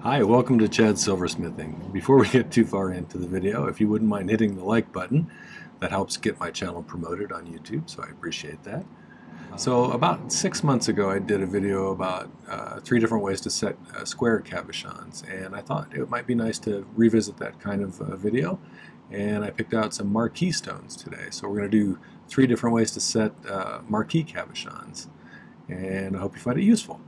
Hi, welcome to Chad's Silversmithing. Before we get too far into the video, if you wouldn't mind hitting the like button, that helps get my channel promoted on YouTube, so I appreciate that. So about 6 months ago I did a video about 3 different ways to set square cabochons, and I thought it might be nice to revisit that kind of video, and I picked out some marquee stones today. So we're going to do 3 different ways to set marquee cabochons, and I hope you find it useful.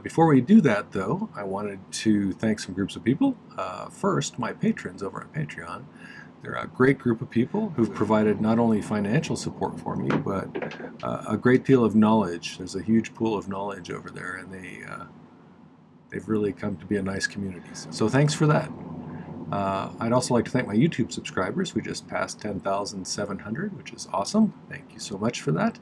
Before we do that, though, I wanted to thank some groups of people. First, my patrons over on Patreon. They're a great group of people who've provided not only financial support for me, but a great deal of knowledge. There's a huge pool of knowledge over there, and they've really come to be a nice community. So thanks for that. I'd also like to thank my YouTube subscribers. We just passed 10,700, which is awesome. Thank you so much for that.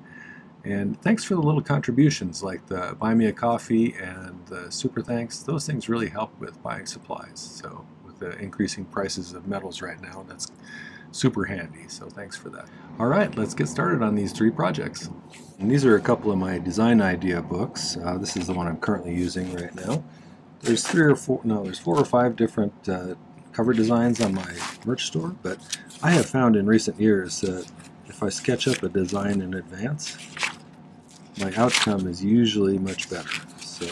And thanks for the little contributions like the Buy Me a Coffee and the Super Thanks. Those things really help with buying supplies. So with the increasing prices of metals right now, that's super handy. So thanks for that. All right, let's get started on these 3 projects. And these are a couple of my design idea books. This is the one I'm currently using right now. There's 4 or 5 different cover designs on my merch store, but I have found in recent years that if I sketch up a design in advance, my outcome is usually much better. So,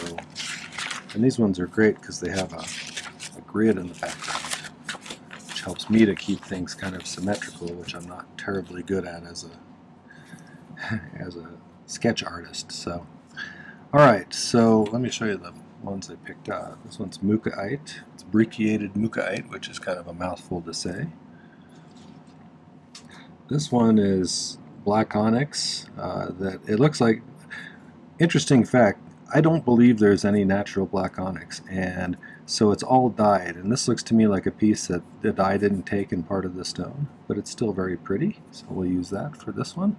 and these ones are great because they have a grid in the background, which helps me to keep things kind of symmetrical, which I'm not terribly good at as a sketch artist. So, all right, so let me show you the ones I picked out. This one's Mookaite. It's brecciated Mookaite, which is kind of a mouthful to say. This one is black onyx. That it looks like. Interesting fact, I don't believe there's any natural black onyx, and so it's all dyed, and this looks to me like a piece that the dye didn't take in part of the stone, but it's still very pretty, so we'll use that for this one.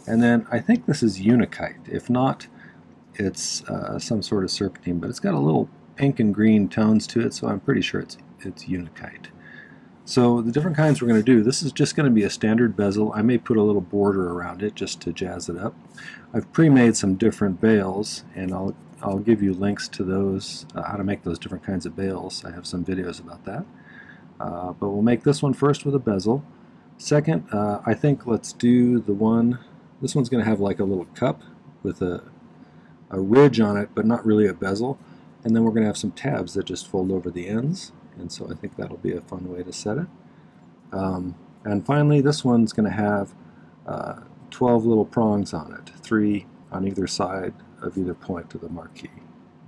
And then I think this is Unakite. If not, it's some sort of serpentine, but it's got a little pink and green tones to it, so I'm pretty sure it's Unakite. So the different kinds we're going to do, this is just going to be a standard bezel. I may put a little border around it just to jazz it up. I've pre-made some different bales, and I'll give you links to those, how to make those different kinds of bales. I have some videos about that. But we'll make this one first with a bezel. Second, I think let's do the one, this one's going to have like a little cup with a ridge on it, but not really a bezel. And then we're going to have some tabs that just fold over the ends. And so I think that'll be a fun way to set it. And finally, this one's going to have 12 little prongs on it, 3 on either side of either point of the marquee,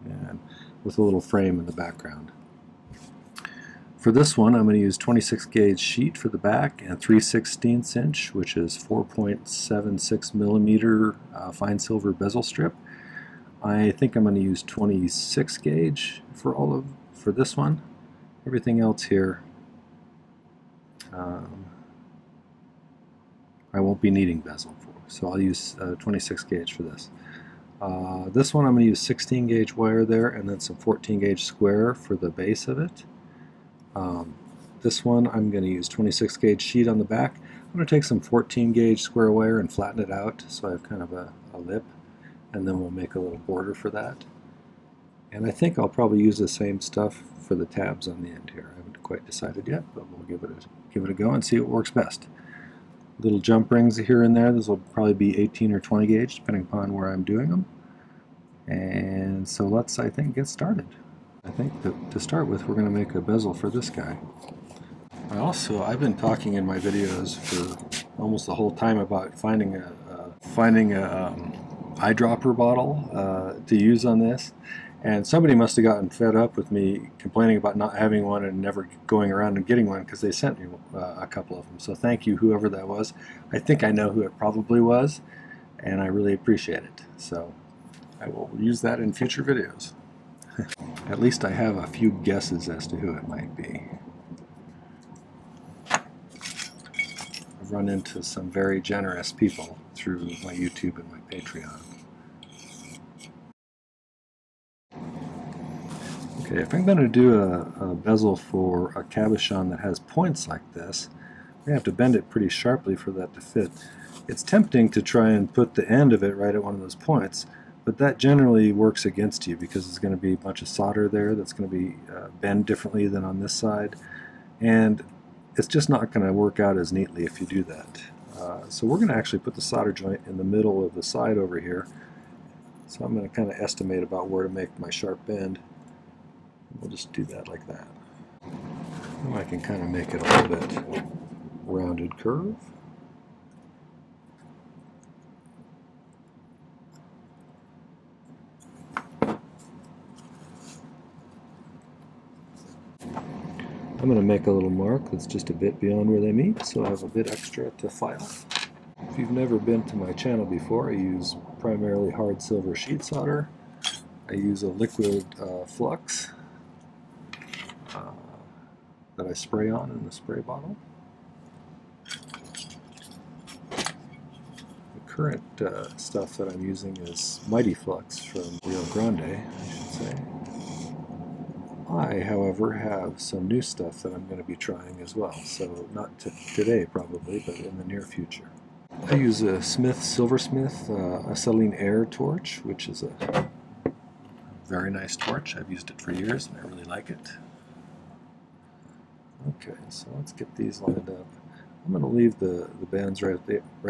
and with a little frame in the background. For this one, I'm going to use 26 gauge sheet for the back and 3/16 inch, which is 4.76 millimeter fine silver bezel strip. I think I'm going to use 26 gauge for this one. Everything else here, I won't be needing bezel for, so I'll use 26 gauge for this. This one I'm going to use 16 gauge wire there, and then some 14 gauge square for the base of it. This one I'm going to use 26 gauge sheet on the back. I'm going to take some 14 gauge square wire and flatten it out so I have kind of a lip, and then we'll make a little border for that. And I think I'll probably use the same stuff for the tabs on the end here. I haven't quite decided yet, but we'll give it a go and see what works best. Little jump rings here and there. This will probably be 18 or 20 gauge, depending upon where I'm doing them. And so let's, I think, get started. I think that to start with, we're going to make a bezel for this guy. I've been talking in my videos for almost the whole time about finding a eyedropper bottle to use on this. And somebody must have gotten fed up with me complaining about not having one and never going around and getting one, because they sent me a couple of them. So thank you, whoever that was. I think I know who it probably was, and I really appreciate it. So I will use that in future videos. At least I have a few guesses as to who it might be. I've run into some very generous people through my YouTube and my Patreon. Okay, if I'm going to do a bezel for a cabochon that has points like this, I'm going to have to bend it pretty sharply for that to fit. It's tempting to try and put the end of it right at one of those points, But that generally works against you because there's going to be a bunch of solder there that's going to be bend differently than on this side. And it's just not going to work out as neatly if you do that. So we're going to actually put the solder joint in the middle of the side over here. So I'm going to kind of estimate about where to make my sharp bend. We'll just do that like that. And I can kind of make it a little bit rounded curve. I'm going to make a little mark that's just a bit beyond where they meet, so I have a bit extra to file. If you've never been to my channel before, I use primarily hard silver sheet solder. I use a liquid flux that I spray on in the spray bottle. The current stuff that I'm using is Mighty Flux from Rio Grande, I should say. I, however, have some new stuff that I'm going to be trying as well, so not today probably, but in the near future. I use a Silversmith Acetylene Air torch, which is a very nice torch. I've used it for years and I really like it. Okay, so let's get these lined up. I'm going to leave the bands right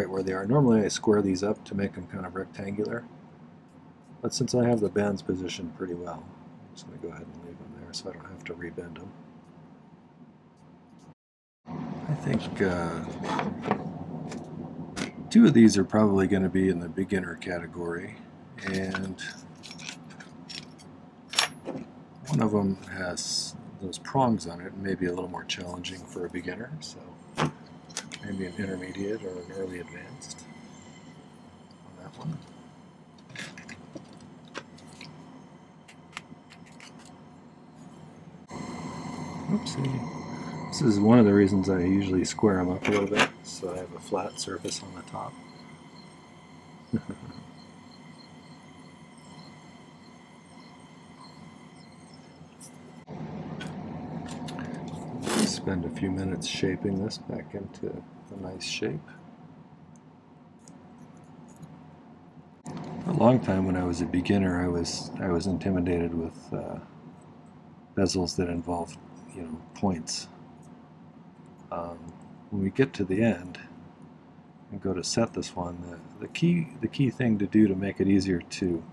where they are. Normally I square these up to make them kind of rectangular, but since I have the bands positioned pretty well, I'm just going to go ahead and leave them there so I don't have to rebend them. I think two of these are probably going to be in the beginner category, and one of them has those prongs on it and maybe a little more challenging for a beginner, so maybe an intermediate or an early advanced on that one. Oopsie. This is one of the reasons I usually square them up a little bit, so I have a flat surface on the top. Spend a few minutes shaping this back into a nice shape. For a long time when I was a beginner, I was intimidated with bezels that involved, points. When we get to the end and go to set this one, the key thing to do to make it easier to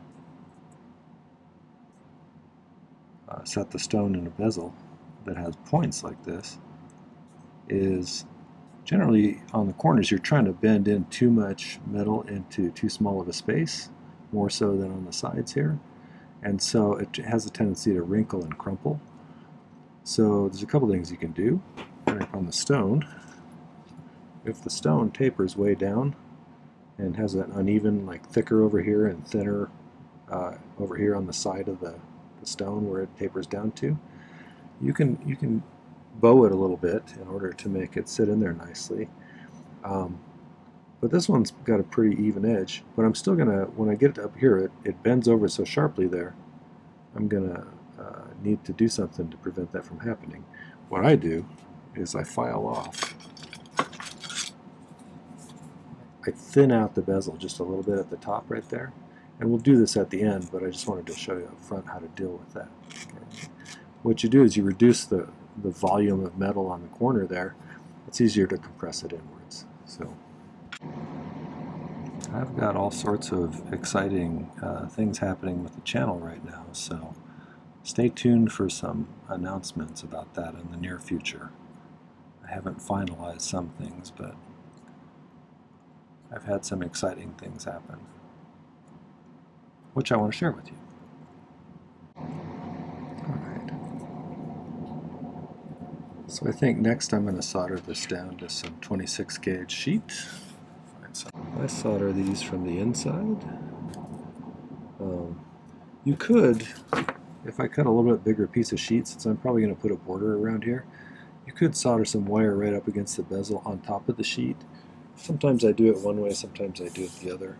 set the stone in a bezel that has points like this is generally on the corners you're trying to bend in too much metal into too small of a space, more so than on the sides here, and so it has a tendency to wrinkle and crumple. So there's a couple things you can do. On the stone, if the stone tapers way down and has an uneven, like thicker over here and thinner over here on the side of the stone where it tapers down to, you can bow it a little bit in order to make it sit in there nicely. But this one's got a pretty even edge, but I'm still gonna, when I get it up here, it bends over so sharply there, I'm gonna need to do something to prevent that from happening. What I do is I file off. I thin out the bezel just a little bit at the top right there, and we'll do this at the end, but I just wanted to show you up front how to deal with that. Okay. What you do is you reduce the volume of metal on the corner there. It's easier to compress it inwards. So I've got all sorts of exciting things happening with the channel right now, so stay tuned for some announcements about that in the near future. I haven't finalized some things, but I've had some exciting things happen, which I want to share with you. Alright. So I think next I'm going to solder this down to some 26 gauge sheet. I solder these from the inside. You could, if I cut a little bit bigger piece of sheet, since I'm probably going to put a border around here, you could solder some wire right up against the bezel on top of the sheet. Sometimes I do it one way, sometimes I do it the other.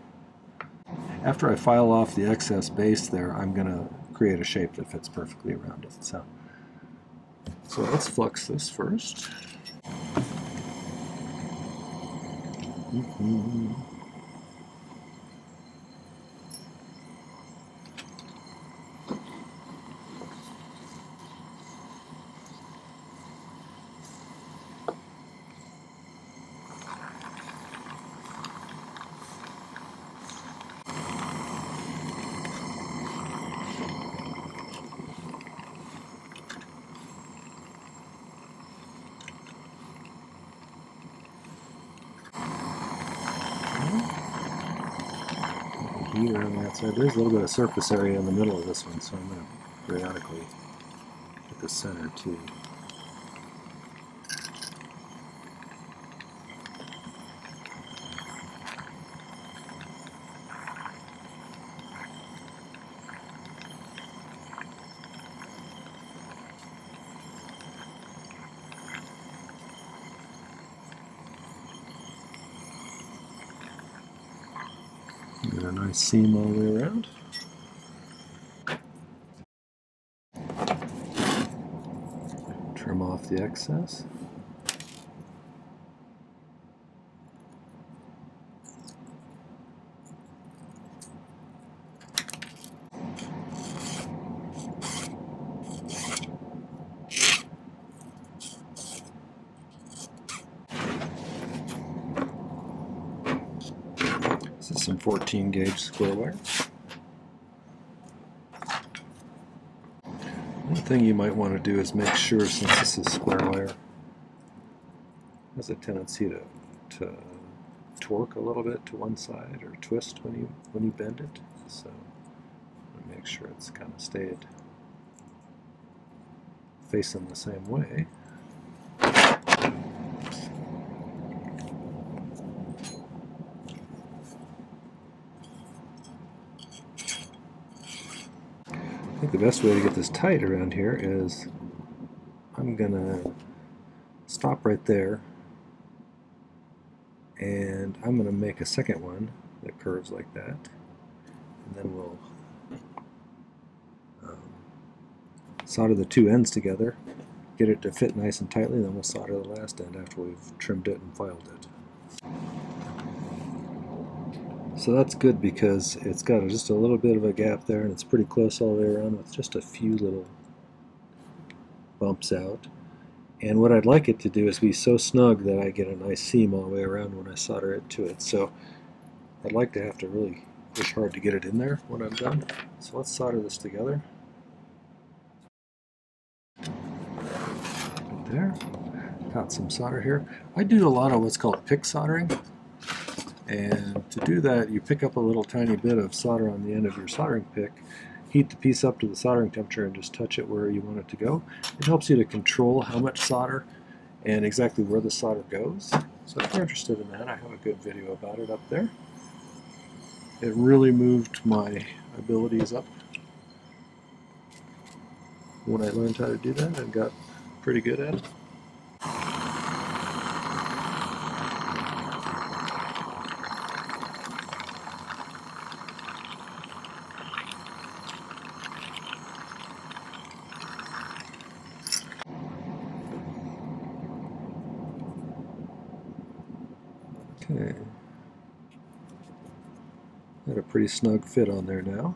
After I file off the excess base there, I'm going to create a shape that fits perfectly around it. So let's flux this first. bead around the outside. There's a little bit of surface area in the middle of this one, so I'm going to periodically hit the center too. Get a nice seam all the way around. Trim off the excess. This is some 14 gauge square wire. One thing you might want to do is make sure, since this is square wire, has a tendency to torque a little bit to one side or twist when you bend it. So make sure it's kind of stayed facing the same way. I think the best way to get this tight around here is I'm gonna stop right there, and I'm gonna make a second one that curves like that, and then we'll solder the two ends together, get it to fit nice and tightly, then we'll solder the last end after we've trimmed it and filed it. So that's good because it's got just a little bit of a gap there, and it's pretty close all the way around with just a few little bumps out. And what I'd like it to do is be so snug that I get a nice seam all the way around when I solder it to it. So I'd like to have to really push hard to get it in there when I'm done. So let's solder this together. Right there. Got some solder here. I do a lot of what's called pick soldering. And to do that, you pick up a little tiny bit of solder on the end of your soldering pick, heat the piece up to the soldering temperature, and just touch it where you want it to go. It helps you to control how much solder and exactly where the solder goes. So if you're interested in that, I have a good video about it up there. It really moved my abilities up when I learned how to do that and got pretty good at it. Okay, got a pretty snug fit on there now.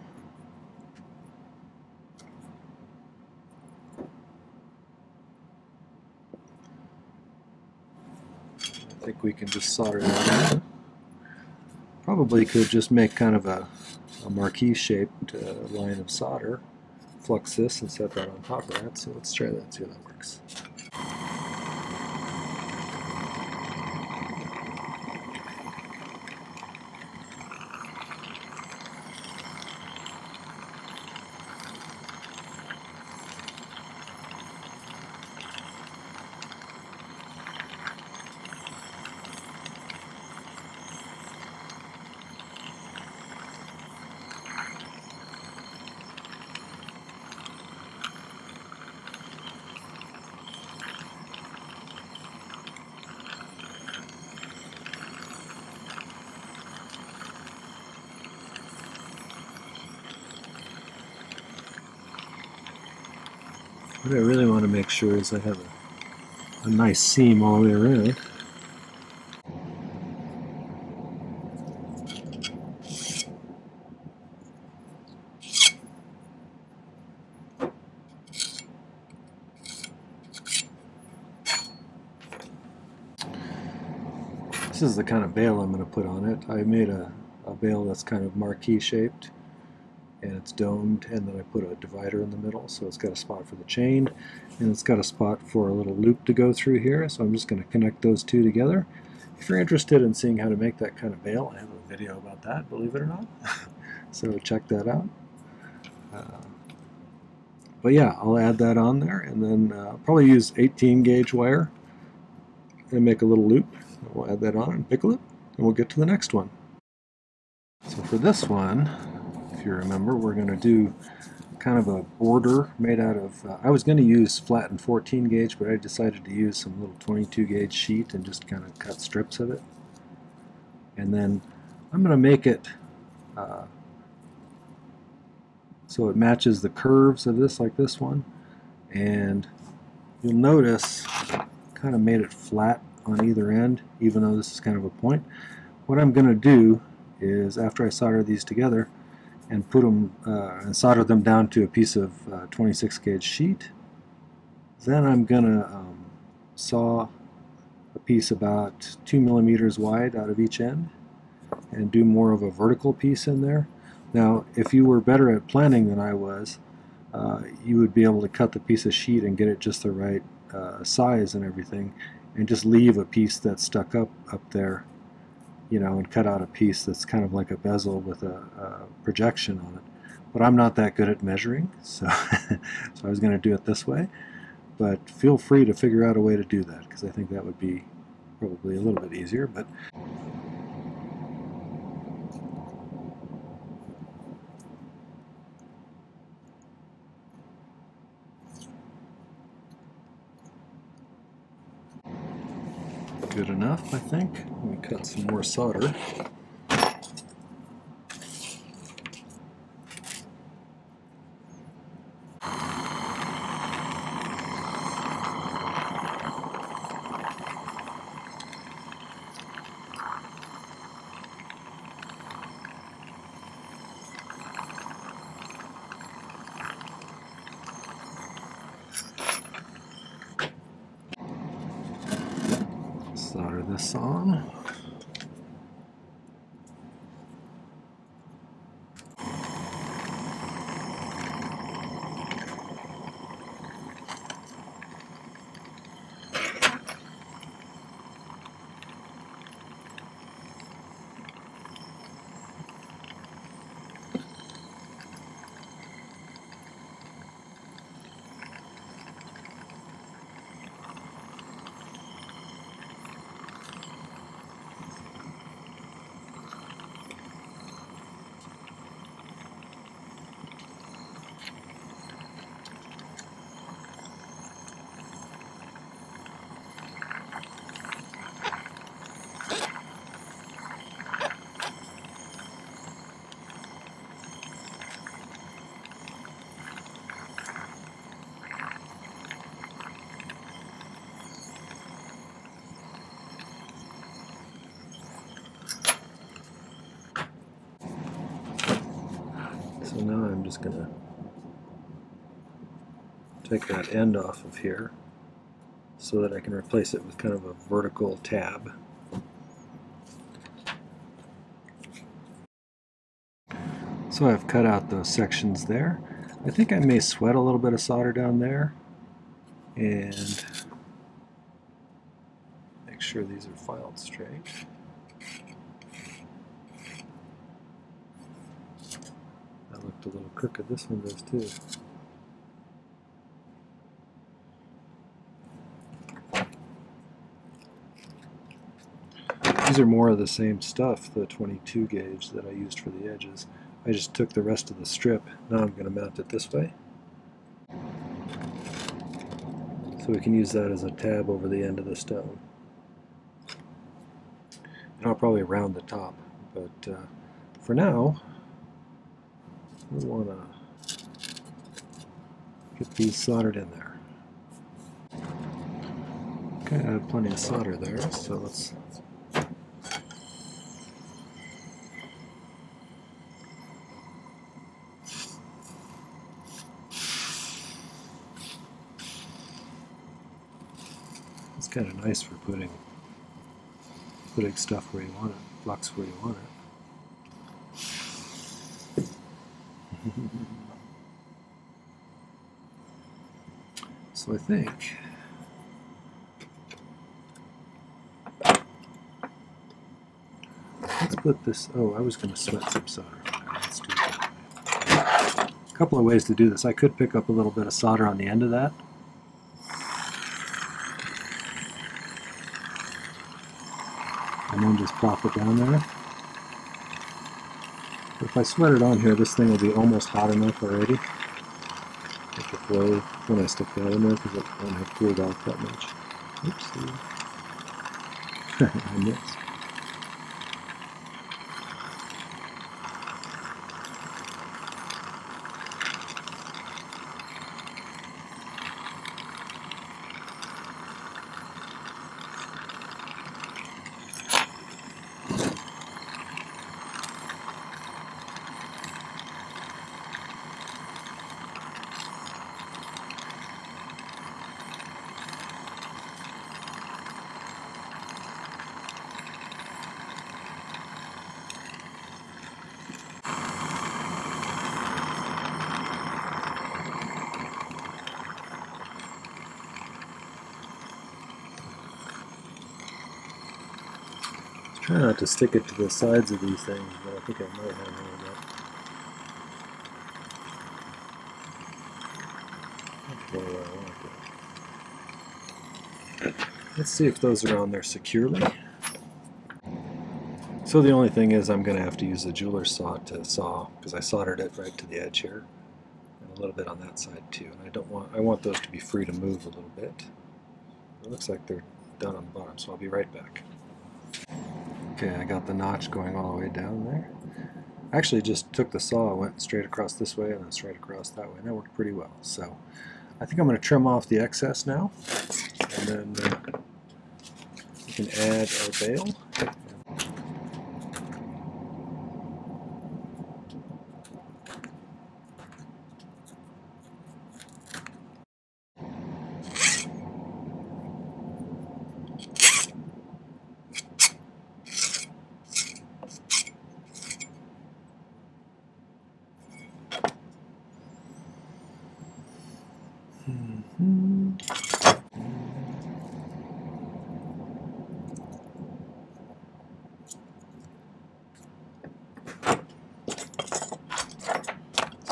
I think we can just solder that in. Probably could just make kind of a marquee-shaped line of solder, flux this and set that on top of that. So let's try that and see how that works. What I really want to make sure is I have a nice seam all the way around. This is the kind of bail I'm going to put on it. I made a bail that's kind of marquee shaped, and it's domed, and then I put a divider in the middle, so it's got a spot for the chain, and it's got a spot for a little loop to go through here, so I'm just going to connect those two together. If you're interested in seeing how to make that kind of bail, I have a video about that, believe it or not. So check that out. But yeah, I'll add that on there, and then probably use 18 gauge wire and make a little loop. We'll add that on and pickle it, and we'll get to the next one. So for this one, if you remember, we're going to do kind of a border made out of, I was going to use flattened 14 gauge, but I decided to use some little 22 gauge sheet and just kind of cut strips of it. And then I'm going to make it so it matches the curves of this, like this one. And you'll notice kind of made it flat on either end, even though this is kind of a point. What I'm going to do is, after I solder these together and put them and solder them down to a piece of 26 gauge sheet, then I'm going to saw a piece about 2 millimeters wide out of each end and do more of a vertical piece in there. Now, if you were better at planning than I was, you would be able to cut the piece of sheet and get it just the right size and everything, and just leave a piece that's stuck up there, you know, and cut out a piece that's kind of like a bezel with a projection on it. But I'm not that good at measuring, so so I was going to do it this way. But feel free to figure out a way to do that, because I think that would be probably a little bit easier. But good enough, I think. Let me cut some more solder. Solder this on. So now I'm just going to take that end off of here so that I can replace it with kind of a vertical tab. So I've cut out those sections there. I think I may sweat a little bit of solder down there and make sure these are filed straight. That looked a little crooked. This one does too. These are more of the same stuff, the 22 gauge that I used for the edges. I just took the rest of the strip. Now I'm going to mount it this way. So we can use that as a tab over the end of the stone. And I'll probably round the top, but for now, we want to get these soldered in there. Okay, I have plenty of solder there, so let's it's kind of nice for putting stuff where you want it, flux where you want it. So I think let's put this, oh, I was going to sweat some solder. Let's do that. A couple of ways to do this. I could pick up a little bit of solder on the end of that. And then just plop it down there. If I sweat it on here, this thing will be almost hot enough already. Before when I stick that in there, because it won't have cooled off that much. Oopsie. I missed. Try not to stick it to the sides of these things, but I think I might have a little bit. That's where I want it. Let's see if those are on there securely. So the only thing is I'm going to have to use a jeweler's saw to saw, because I soldered it right to the edge here, and a little bit on that side too. And I want those to be free to move a little bit. It looks like they're done on the bottom, so I'll be right back. Okay, I got the notch going all the way down there. I actually just took the saw, went straight across this way and then straight across that way, and that worked pretty well. So I think I'm going to trim off the excess now, and then we can add our bail.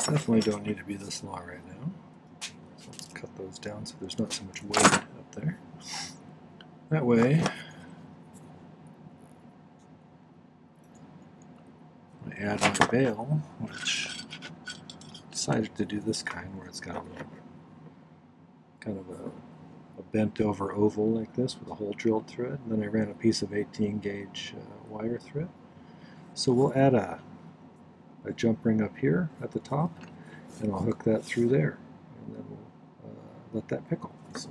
Definitely don't need to be this long right now. So let's cut those down so there's not so much weight up there. That way, I add my bail, which I decided to do this kind where it's got a little kind of a bent over oval like this with a hole drilled through it. And then I ran a piece of 18 gauge wire through it. So we'll add a jump ring up here at the top, and I'll hook that through there, and then we'll let that pickle. So.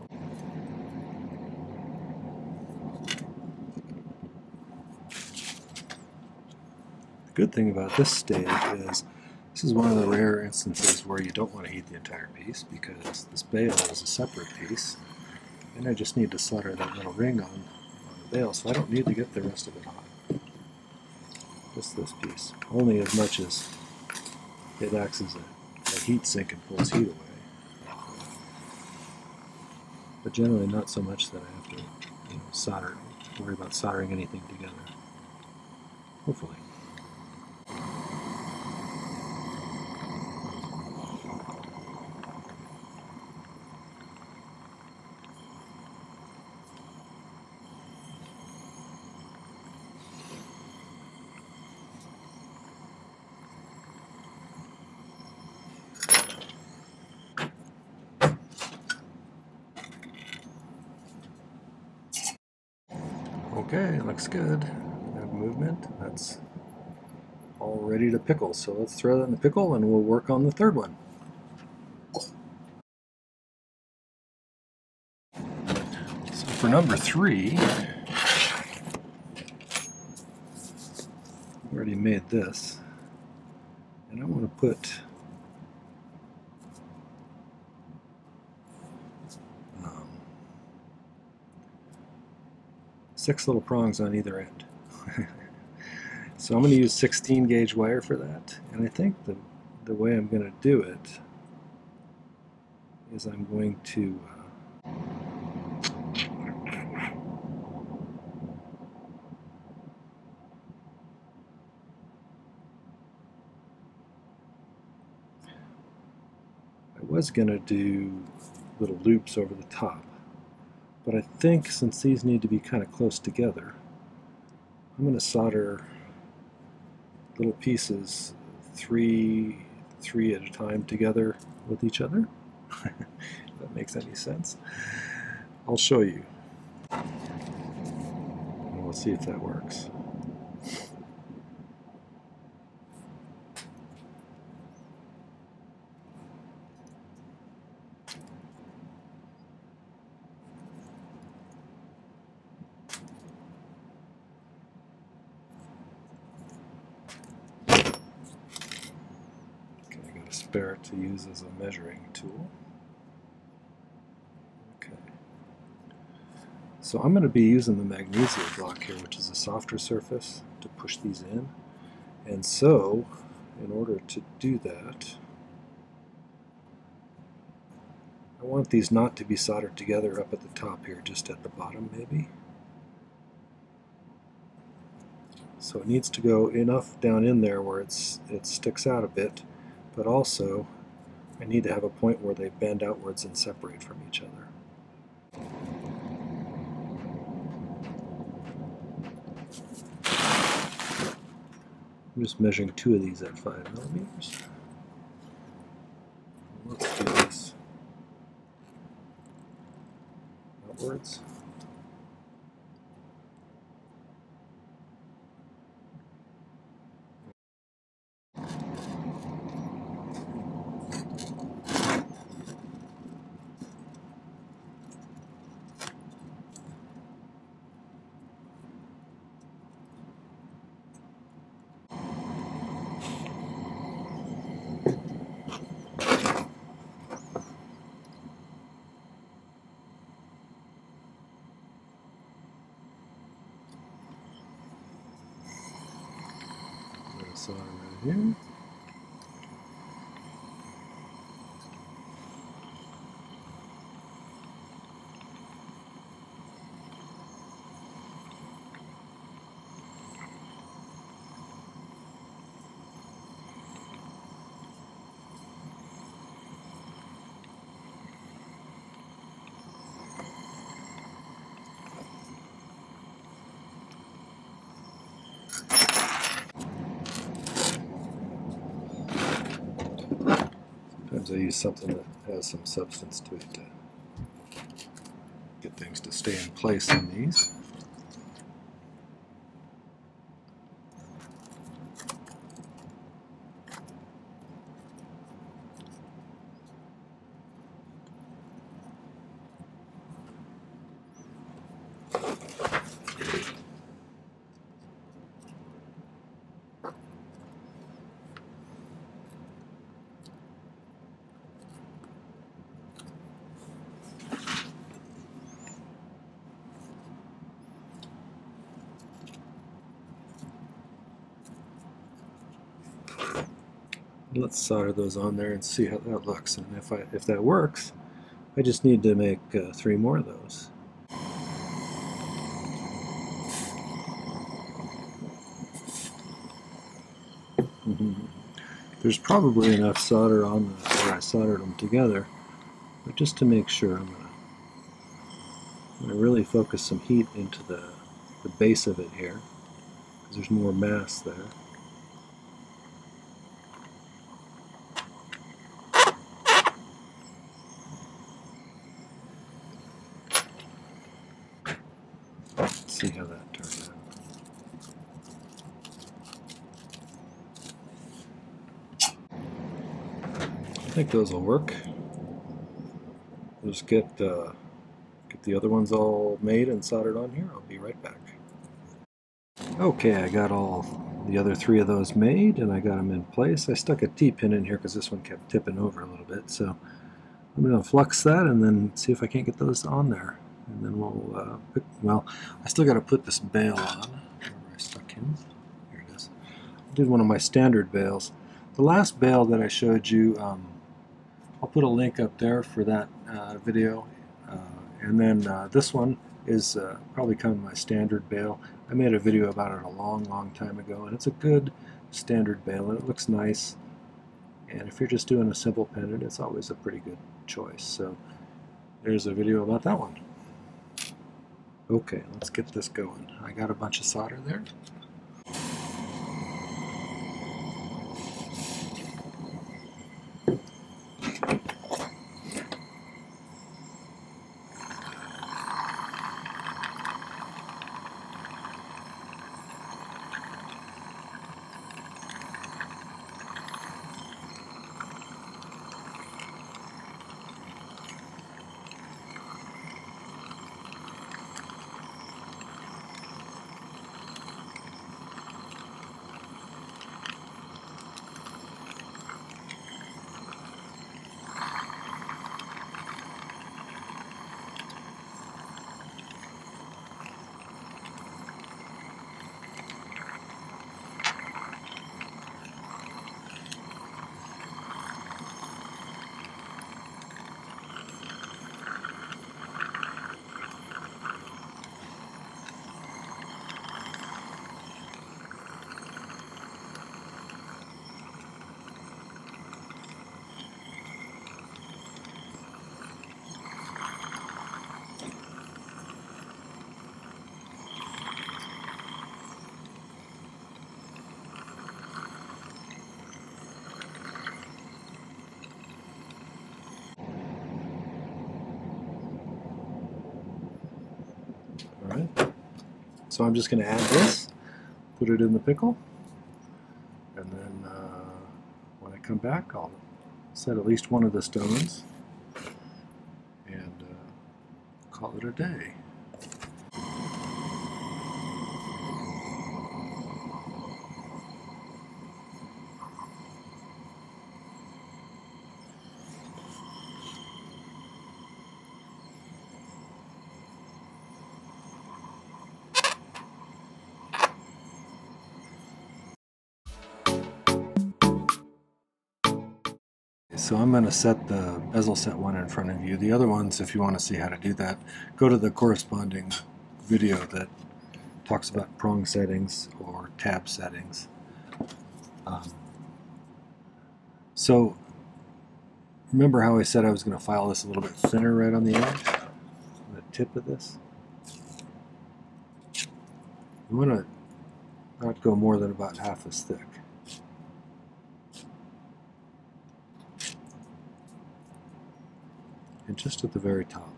The good thing about this stage is this is one of the rare instances where you don't want to heat the entire piece, because this bail is a separate piece, and I just need to solder that little ring on the bail, so I don't need to get the rest of it hot. Just this piece, only as much as it acts as a heat sink and pulls heat away. But generally not so much that I have to worry about soldering anything together. Hopefully. Okay, looks good. We have movement. That's all ready to pickle. So let's throw that in the pickle and we'll work on the third one. So for number 3, we already made this. And I want to put 6 little prongs on either end. So I'm going to use 16 gauge wire for that, and I think the way I'm going to do it is I'm going to was going to do little loops over the top, but I think since these need to be kind of close together, I'm going to solder little pieces three at a time together with each other. If that makes any sense. I'll show you. And we'll see if that works. Spare it to use as a measuring tool. Okay. So I'm going to be using the magnesia block here, which is a softer surface, to push these in. And so, in order to do that, I want these not to be soldered together up at the top here, just at the bottom maybe. So it needs to go enough down in there where it sticks out a bit, but also I need to have a point where they bend outwards and separate from each other. I'm just measuring 2 of these at 5 millimeters. Let's do this outwards. Solder right here. Sometimes I use something that has some substance to it to get things to stay in place on these. Let's solder those on there and see how that looks. And if that works, I just need to make 3 more of those. There's probably enough solder on where I soldered them together, but just to make sure, I'm going to really focus some heat into the base of it here, because there's more mass there. Let's see how that turns out. I think those will work. We'll just get the other ones all made and soldered on here. I'll be right back. Okay, I got all the other 3 of those made and I got them in place. I stuck a T-pin in here because this one kept tipping over a little bit, so I'm going to flux that and then see if I can't get those on there. And then we'll, well, I still got to put this bail on. Where I stuck him. Here it is. I did one of my standard bails. The last bail that I showed you, I'll put a link up there for that video. And then this one is probably kind of my standard bail. I made a video about it a long time ago, and it's a good standard bail, and it looks nice. And if you're just doing a simple pendant, it's always a pretty good choice. So there's a video about that one. Okay, let's get this going. I got a bunch of solder there. Alright, so I'm just going to add this, put it in the pickle, and then when I come back I'll set at least one of the stones and call it a day. So I'm going to set the bezel set one in front of you. The other ones, if you want to see how to do that, go to the corresponding video that talks about prong settings or tab settings. So remember how I said I was going to file this a little bit thinner right on the edge, on the tip of this? I'm going to not go more than about half as thick. And just at the very top.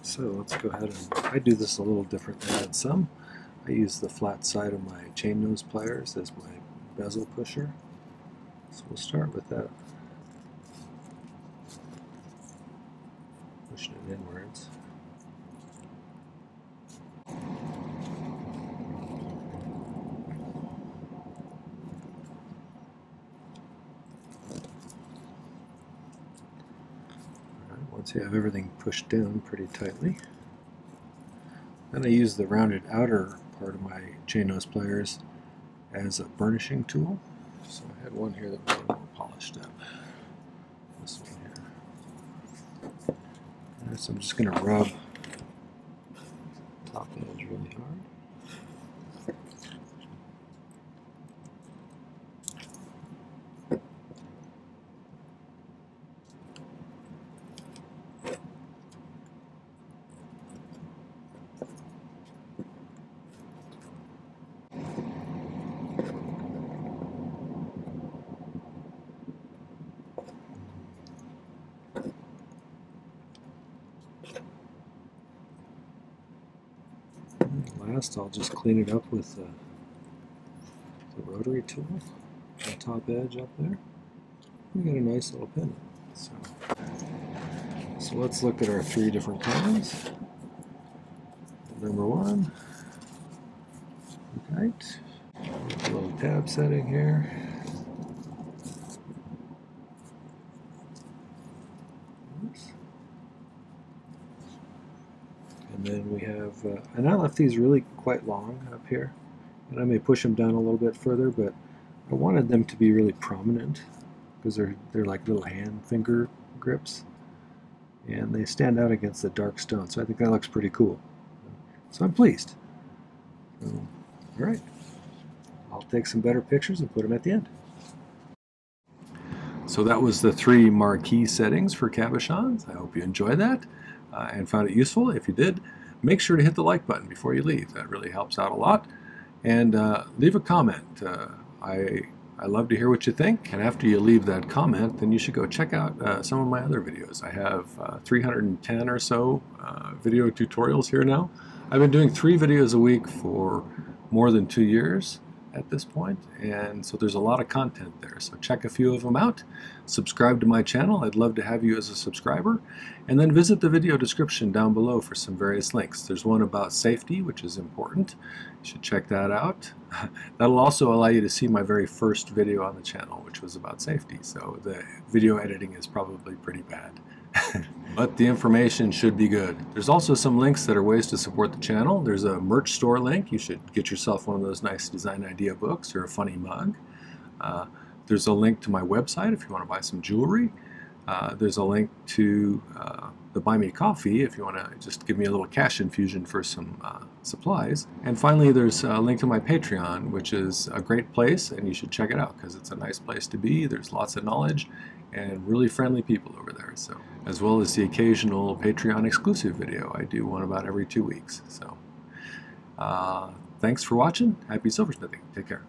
So let's go ahead and, I do this a little differently than some. I use the flat side of my chain nose pliers as my bezel pusher. So we'll start with that. Pushing it inwards. Once you have everything pushed down pretty tightly, then I use the rounded outer part of my chain nose pliers as a burnishing tool. So I had one here that was a little more polished up. This one here. And so I'm just going to rub top edge really hard. Last, I'll just clean it up with the rotary tool, the top edge up there. We got a nice little pendant. So let's look at our three different kinds. Number one, right, a little tab setting here. arms. And then we have, and I left these really quite long up here, and I may push them down a little bit further, but I wanted them to be really prominent because they're like little hand finger grips, and they stand out against the dark stone, so I think that looks pretty cool. So I'm pleased. So, all right, I'll take some better pictures and put them at the end. So that was the 3 marquee settings for cabochons. I hope you enjoyed that and found it useful. If you did, make sure to hit the like button before you leave. That really helps out a lot. And leave a comment. I love to hear what you think. And after you leave that comment, then you should go check out some of my other videos. I have 310 or so video tutorials here now. I've been doing 3 videos a week for more than 2 years at this point, and so there's a lot of content there. So check a few of them out. Subscribe to my channel. I'd love to have you as a subscriber. And then visit the video description down below for some various links. There's one about safety, which is important. You should check that out. That'll also allow you to see my very first video on the channel, which was about safety. So the video editing is probably pretty bad. But the information should be good. There's also some links that are ways to support the channel. There's a merch store link. You should get yourself one of those nice design idea books or a funny mug. There's a link to my website if you want to buy some jewelry. There's a link to the Buy Me Coffee if you want to just give me a little cash infusion for some supplies. And finally, there's a link to my Patreon, which is a great place, and you should check it out because it's a nice place to be. There's lots of knowledge and really friendly people over there. So, as well as the occasional Patreon exclusive video. I do one about every 2 weeks. So, thanks for watching. Happy silversmithing. Take care.